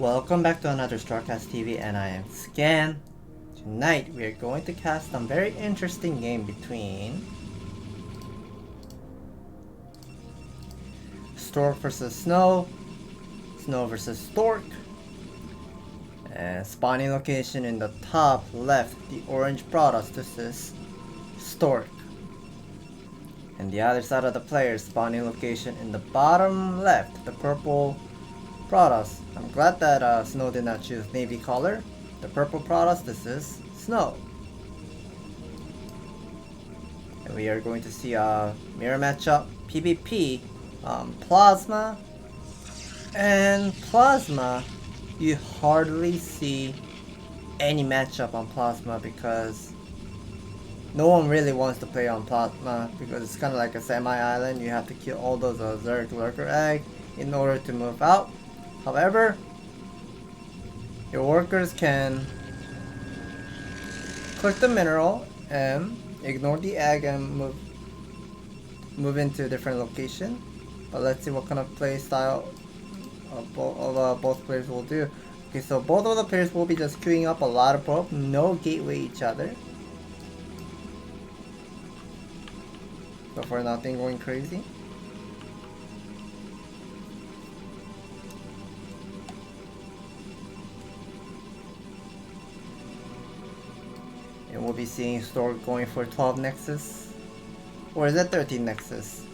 Welcome back to another StarCastTV, and I am Scan. Tonight we are going to cast some very interesting game between Stork versus Snow, Snow versus Stork, and spawning location in the top left, the orange Protoss, this is Stork. And the other side of the player, spawning location in the bottom left, the purple Protoss. I'm glad that Snow did not choose navy color. The purple Protoss, this is Snow. And we are going to see a mirror matchup, PvP, Plasma. And Plasma, you hardly see any matchup on Plasma because no one really wants to play on Plasma because it's kind of like a semi-island. You have to kill all those Zerg Lurker Egg in order to move out. However, your workers can click the mineral and ignore the egg and move into a different location. But let's see what kind of play style both players will do. Okay, so both of the players will be just queuing up a lot of probe, no gateway each other. So far nothing going crazy. And we'll be seeing Stork going for 12 Nexus. Or is it 13 Nexus?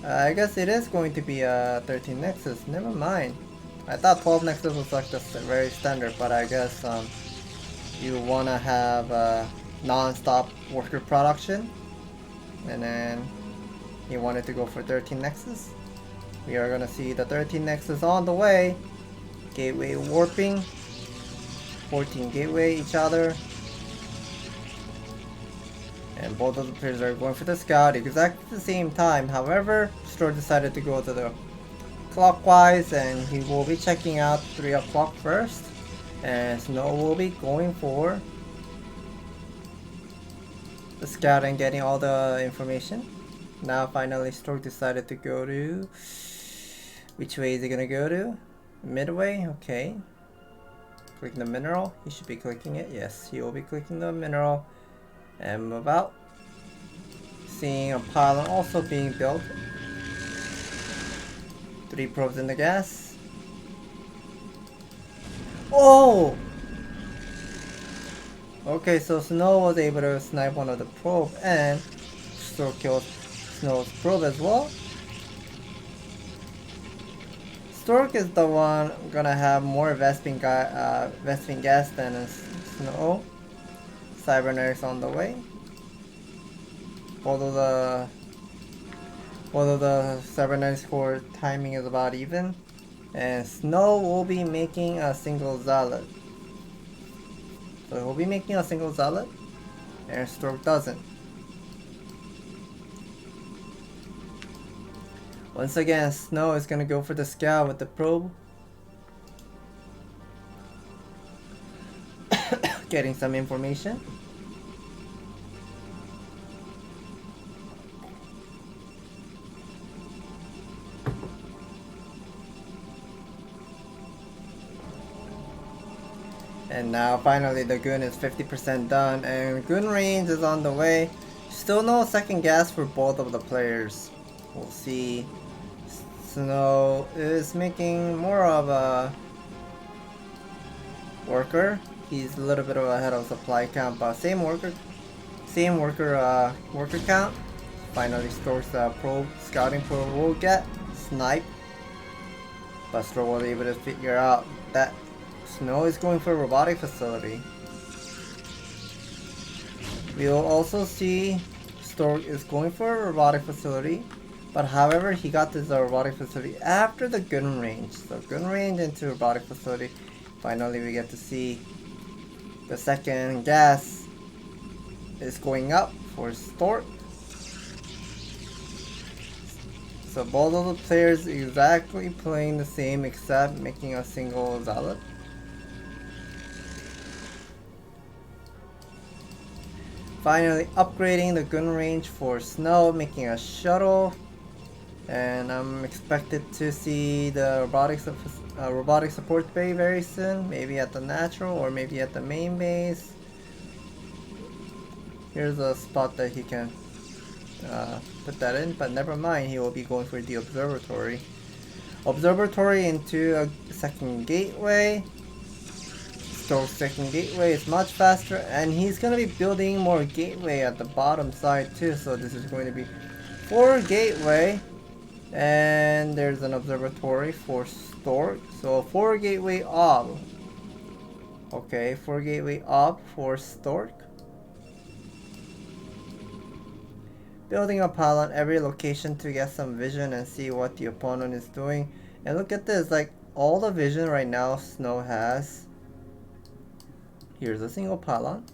I guess it is going to be a 13 Nexus. Never mind. I thought 12 Nexus was like just very standard, but I guess you wanna have non-stop worker production, and then you wanted to go for 13 Nexus. We are gonna see the 13 Nexus on the way. Gateway warping, 14 gateway each other, and both of the players are going for the scout exactly at the same time. However, Stork decided to go to the clockwise, and he will be checking out 3 o'clock first, and Snow will be going for the scout and getting all the information. Now finally Stork decided to go to, which way is he gonna go to? Midway, okay. Clicking the mineral, he should be clicking it, yes, he will be clicking the mineral and move out. Seeing a pylon also being built. 3 probes in the gas. Oh! Okay, so Snow was able to snipe one of the probe and Stork killed Snow's probe as well. Stork is the one gonna have more Vesping gas than Snow. Cybernetics on the way. Both of the cybernetics core timing is about even, and Snow will be making a single zealot. So he'll be making a single zealot, and Stork doesn't. Once again, Snow is gonna go for the scout with the probe. Getting some information. And now finally the gun is 50% done, and gun range is on the way. Still no second gas for both of the players. We'll see. Snow is making more of a worker. He's a little bit ahead of supply count, but same worker count. Finally Stork's probe, scouting probe will get sniped, but Stork was able to figure out that Snow is going for a robotic facility. We'll also see Stork is going for a robotic facility, but however he got this robotic facility after the gun range. So gun range into robotic facility. Finally we get to see the second gas is going up for Stork. So both of the players exactly playing the same except making a single zealot. Finally upgrading the gun range for Snow, making a shuttle And I'm expected to see the robotic support bay very soon, maybe at the natural or maybe at the main base. Here's a spot that he can put that in, but never mind, he will be going for the observatory. Observatory into a second gateway. Stork's second gateway is much faster, and he's gonna be building more gateway at the bottom side too, so this is going to be 4 gateway. And there's an observatory for Stork, so 4 gateway up. Okay, 4 gateway up for Stork. Building a pylon every location to get some vision and see what the opponent is doing. And look at this, like all the vision right now Snow has. Here's a single pylon,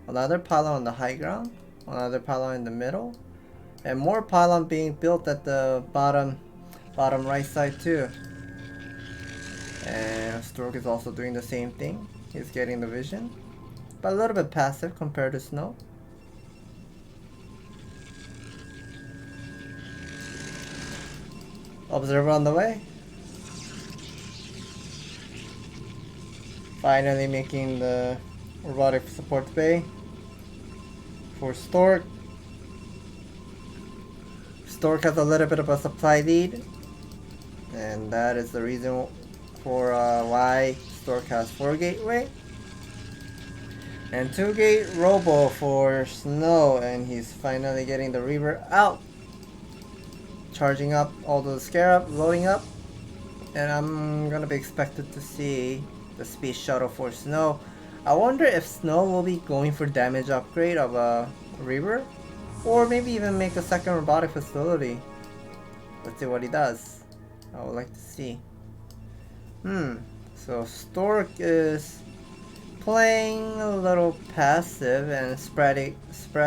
another pylon on the high ground, another pylon in the middle, and more pylon being built at the bottom right side too. And Stork is also doing the same thing. He's getting the vision, but a little bit passive compared to Snow. Observer on the way. Finally making the robotic support bay for Stork. Stork has a little bit of a supply lead, and that is the reason for why Stork has 4 gateway and 2 gate robo for Snow, and he's finally getting the Reaver out, charging up all those scarab, loading up, and I'm gonna be expected to see the space shuttle for Snow. I wonder if Snow will be going for damage upgrade of a Reaver, or maybe even make a second robotic facility. Let's see what he does. I would like to see. So Stork is playing a little passive and spread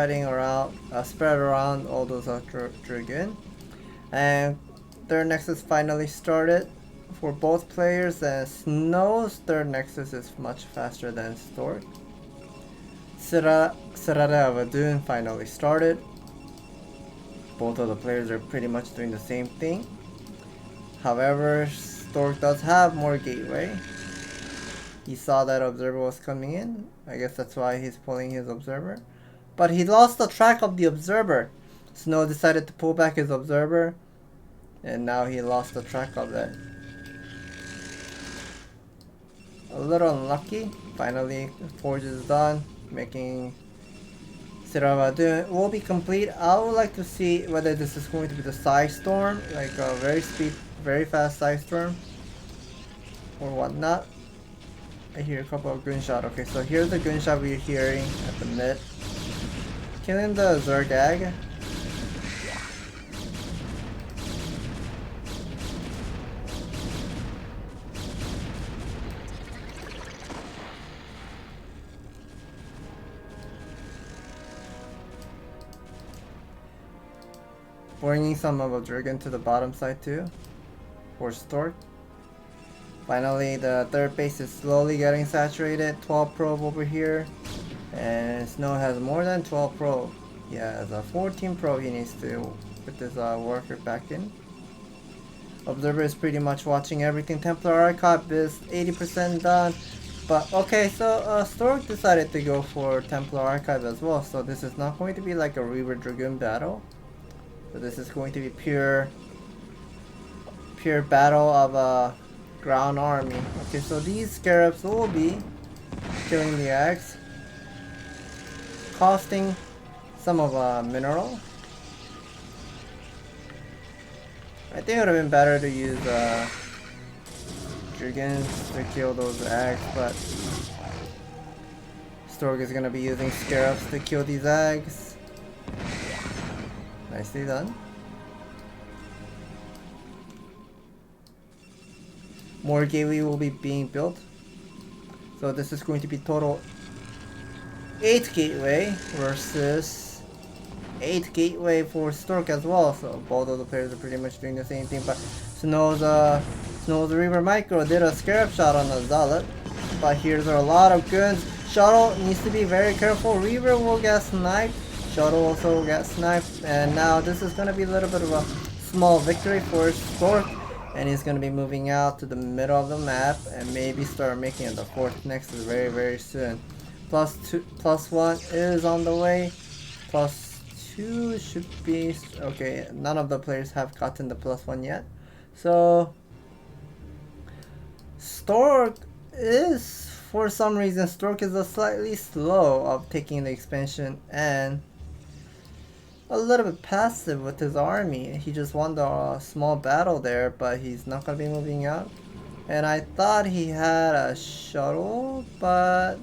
around all those Dragoon. And third nexus finally started for both players, and Snow's third nexus is much faster than Stork. Serada Vadun finally started. Both of the players are pretty much doing the same thing. However, Stork does have more gateway. He saw that observer was coming in. I guess that's why he's pulling his observer. But he lost the track of the observer. Snow decided to pull back his observer, and now he lost the track of that. A little unlucky. Finally, Forge is done, making Siravadun will be complete. I would like to see whether this is going to be the Side Storm, like a very fast Side Storm, or whatnot. I hear a couple of gunshot. Okay, so here's the gunshot we're hearing at the mid. Killing the Zergag. Bringing some of a dragon to the bottom side too, for Stork. Finally, the third base is slowly getting saturated. 12 probe over here, and Snow has more than 12 probe. He has a 14 probe. He needs to put this worker back in. Observer is pretty much watching everything. Templar Archive is 80% done. But okay, so Stork decided to go for Templar Archive as well. So this is not going to be like a Reaver Dragoon battle. So this is going to be pure battle of a ground army. Okay, so these scarabs will be killing the eggs, costing some of a mineral. I think it would have been better to use Dragoons to kill those eggs, but Stork is gonna be using scarabs to kill these eggs. Nicely done. More gateway will be being built. So this is going to be total 8 gateway versus 8 gateway for Stork as well. So both of the players are pretty much doing the same thing. But Snow's Reaver Micro did a scarab shot on the Zealot. But here's a lot of guns. Shuttle needs to be very careful. Reaver will get sniped. Shuttle also will get sniped. And now this is going to be a little bit of a small victory for Stork, and he's gonna be moving out to the middle of the map and maybe start making it the 4th Nexus very soon. +1 is on the way. +2 should be okay. None of the players have gotten the +1 yet, so Stork is, for some reason, Stork is a slightly slow of taking the expansion and a little bit passive with his army. He just won the small battle there, but he's not gonna be moving out. And I thought he had a shuttle, but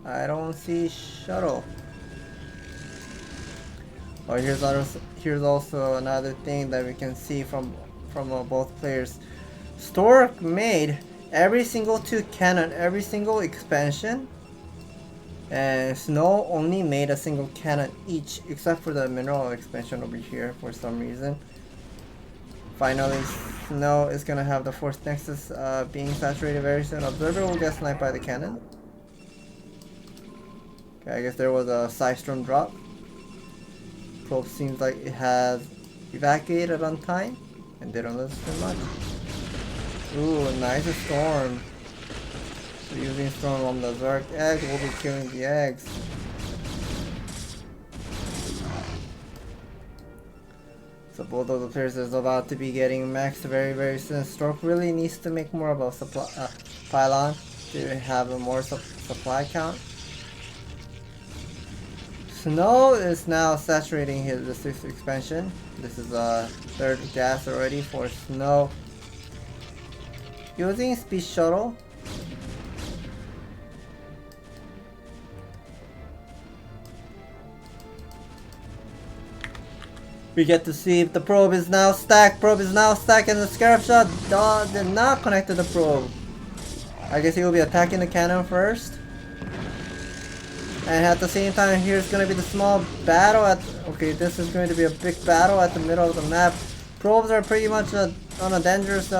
I don't see shuttle. Oh, here's also another thing that we can see from both players. Stork made every single 2 cannon, every single expansion, and Snow only made a single cannon each, except for the mineral expansion over here for some reason. Finally, Snow is gonna have the 4th Nexus being saturated very soon. Observer will get sniped by the cannon. Okay, I guess there was a Psystorm drop. Probe seems like it has evacuated on time and didn't lose too much. Ooh, nice storm. So using storm on the Zerg egg will be killing the eggs. So both of the players is about to be getting maxed very soon. Stork really needs to make more of a supply pylon to have a more supply count. Snow is now saturating the 6th expansion. This is a 3rd gas already for Snow. Using speed shuttle. We get to see if the probe is now stacked. Probe is now stacked, and the Scarab Shot did not connect to the probe. I guess he will be attacking the cannon first. And at the same time, here's going to be the small battle at... Okay, this is going to be a big battle at the middle of the map. Probes are pretty much on a dangerous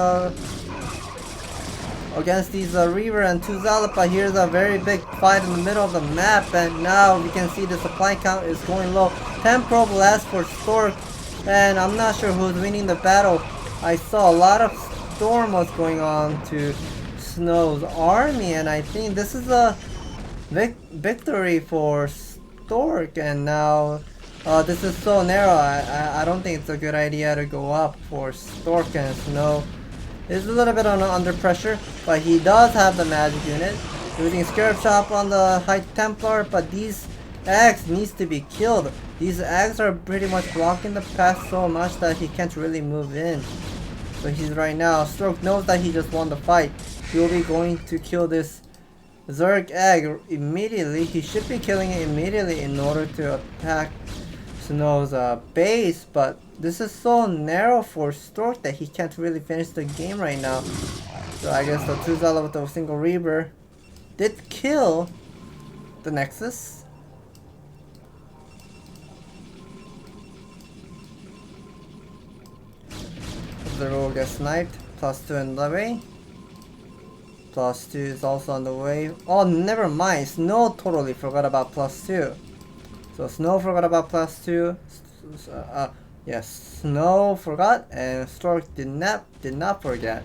against these Reaver and 2 Zealot, but here's a very big fight in the middle of the map, and now we can see the supply count is going low. 10 probe left for Stork, and I'm not sure who's winning the battle. I saw a lot of storm was going on to Snow's army, and I think this is a victory for Stork, and now this is so narrow. I don't think it's a good idea to go up for Stork, and Snow is a little bit under pressure, but he does have the magic unit. Using Scarab Shot on the High Templar, but these eggs needs to be killed. These eggs are pretty much blocking the path so much that he can't really move in. So he's right now, Stork knows that he just won the fight. He will be going to kill this Zerg egg immediately. He should be killing it immediately in order to attack Snow's base, but this is so narrow for Stork that he can't really finish the game right now. So I guess the 2 Zealot with a single Reaver did kill the Nexus. Observer will get sniped. +2 in the way. +2 is also on the way. Oh, never mind. Snow totally forgot about +2. So Snow forgot about +2. Yes, Snow forgot, and Stork did not forget.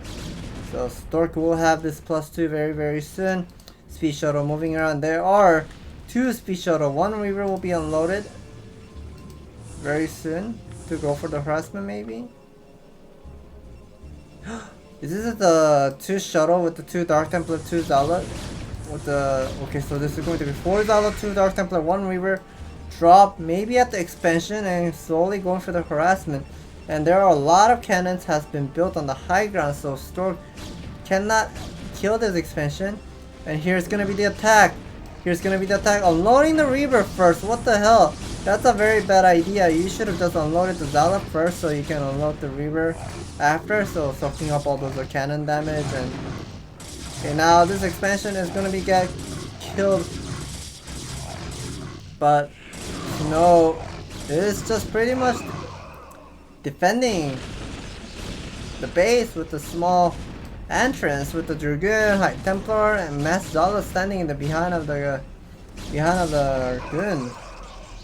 So Stork will have this +2 very soon. Speed shuttle moving around. There are 2 speed shuttle. 1 Reaver will be unloaded very soon to go for the harassment, maybe. Is this the 2 shuttle with the 2 Dark Templar, 2 Zealot? With the okay, so this is going to be 4 Zealot, 2 Dark Templar, 1 Reaver. Drop maybe at the expansion and slowly going for the harassment. And there are a lot of cannons has been built on the high ground, so Stork cannot kill this expansion. And here's gonna be the attack. Here's gonna be the attack. Unloading the Reaver first. What the hell? That's a very bad idea. You should have just unloaded the Zealot first so you can unload the Reaver after. So soaking up all those cannon damage. And okay, now this expansion is gonna be get killed. But Snow is just pretty much defending the base with a small entrance with the Dragoon, High Templar, and Mass Zealot standing in the behind of the Dragoon.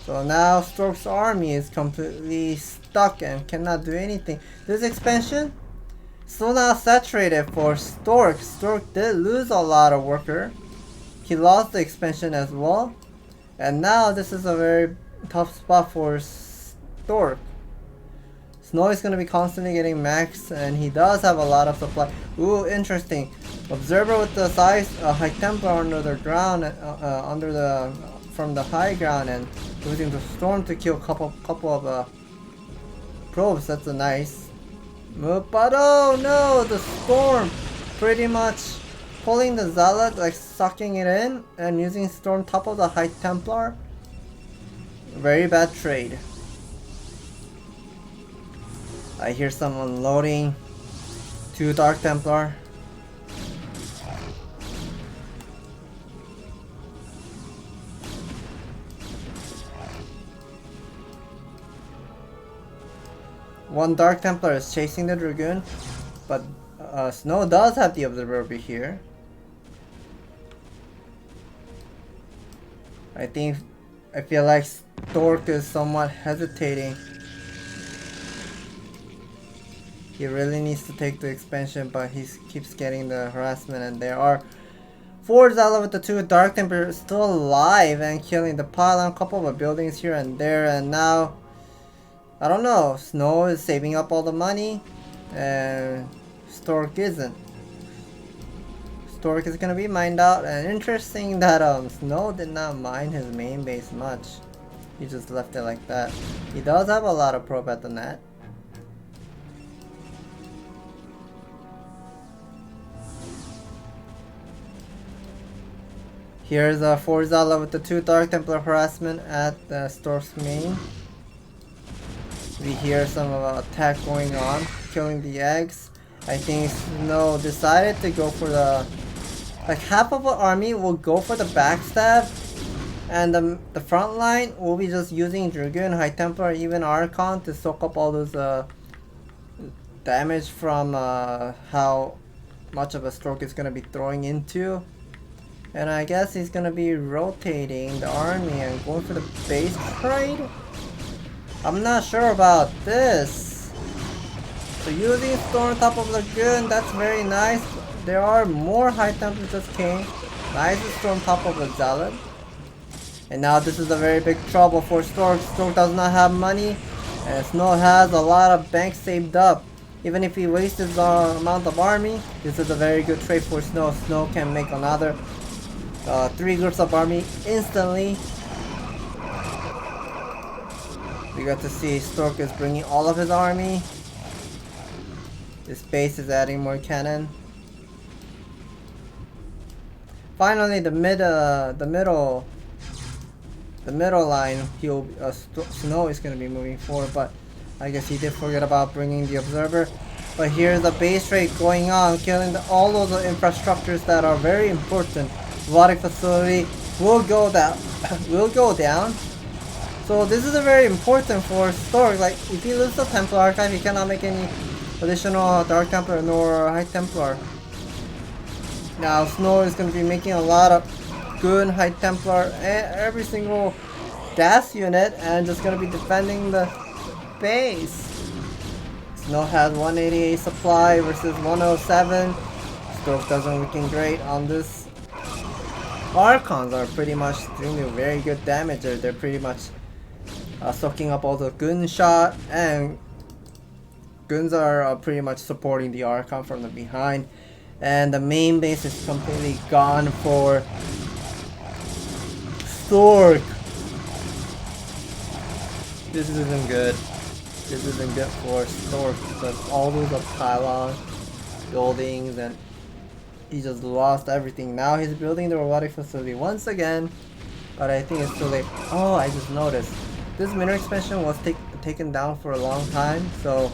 So now Stork's army is completely stuck and cannot do anything. This expansion still not saturated for Stork. Stork did lose a lot of worker. He lost the expansion as well. And now this is a very tough spot for Stork. Snow is going to be constantly getting maxed, and he does have a lot of supply. Ooh, interesting. Observer with the size High Templar under the ground, from the high ground, and using the storm to kill couple of probes. That's a nice move. But oh no, the storm pretty much pulling the zealot, like sucking it in, and using storm top of the High Templar. Very bad trade. I hear someone loading 2 Dark Templar. One Dark Templar is chasing the Dragoon, but Snow does have the Observer over here. I feel like Stork is somewhat hesitating. He really needs to take the expansion, but he keeps getting the harassment, and there are 4 Zala with the 2 Dark Templar still alive and killing the pylon, couple of buildings here and there, and now I don't know, Snow is saving up all the money and Stork isn't. Stork is gonna be mined out, and interesting that Snow did not mine his main base much. He just left it like that. He does have a lot of probe at the net. Here's a Forzala with the 2 Dark Templar harassment at the Stork's main. We hear some attack going on, killing the eggs. I think Snow decided to go for the... like half of the army will go for the backstab, and the front line will be just using Dragoon, High Templar, even Archon to soak up all those damage from how much of a Stork is going to be throwing into. And I guess he's gonna be rotating the army and going for the base trade. I'm not sure about this. So using Storm top of Lagoon, that's very nice. There are more High Templars just came. Nice Storm top of the Zealot. And now this is a very big trouble for Stork. Stork does not have money, and Snow has a lot of banks saved up. Even if he wastes his amount of army, this is a very good trade for Snow. Snow can make another 3 groups of army instantly. We got to see Stork is bringing all of his army. This base is adding more cannon. Finally, the middle line, Snow is going to be moving forward, but I guess he did forget about bringing the Observer. But here's the base raid going on, killing all those infrastructures that are very important. Robotic facility will go down. So this is a very important for Stork. Like if he loses the Templar Archive, he cannot make any additional Dark Templar nor High Templar. Now Snow is going to be making a lot of good High Templar and every single gas unit, and just going to be defending the base. Snow has 188 supply versus 107. Stork doesn't looking great on this. Archons are pretty much doing very good damage. They're pretty much soaking up all the gunshot, and guns are pretty much supporting the Archon from the behind. And the main base is completely gone for Stork. This isn't good. This isn't good for Stork because all those are pylon buildings, and he just lost everything. Now he's building the robotic facility once again, but I think it's too late. Oh, I just noticed this mineral expansion was taken down for a long time, so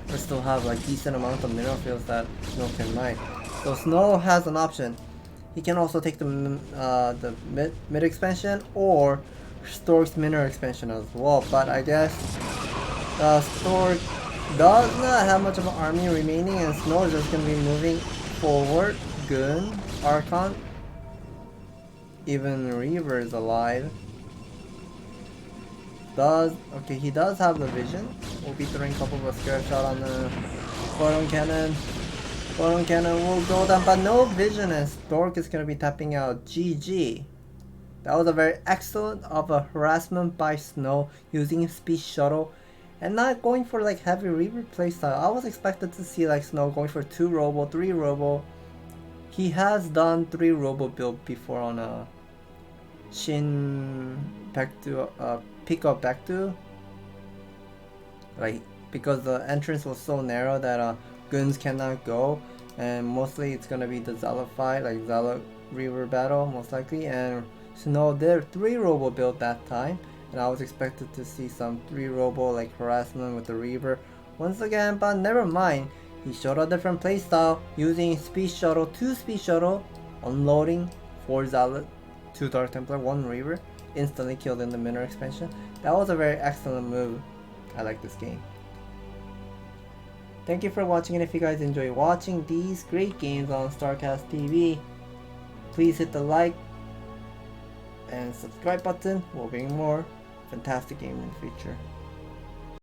we still have like decent amount of mineral fields that Snow can mine. So Snow has an option. He can also take the mid expansion or Stork's mineral expansion as well. But I guess Stork does not have much of an army remaining, and Snow is just gonna be moving forward. Gun, Archon, even Reaver is alive. Okay, he does have the vision. We'll be throwing a couple of a scare shot on the photon cannon. Photon cannon will go down, but no vision, and Stork is going to be tapping out. GG. That was a very excellent of a harassment by Snow using his speed shuttle and not going for like heavy Reaver playstyle. I was expected to see like Snow going for 2 robo, 3 robo. He has done 3 robo build before on a Shin back to pick up back to, like, because the entrance was so narrow that goons cannot go, and mostly it's gonna be the Zealot fight, like Zealot Reaver battle most likely, and Snow did 3 robo build that time, and I was expected to see some 3 robo like harassment with the Reaver once again, but never mind. He showed a different playstyle using speed shuttle, 2 speed shuttle, unloading 4 Zealot, 2 Dark Templar, 1 Reaver, instantly killed in the Minor expansion. That was a very excellent move. I like this game. Thank you for watching, and if you guys enjoy watching these great games on StarCastTV, please hit the like and subscribe button. We'll bring more fantastic games in the future.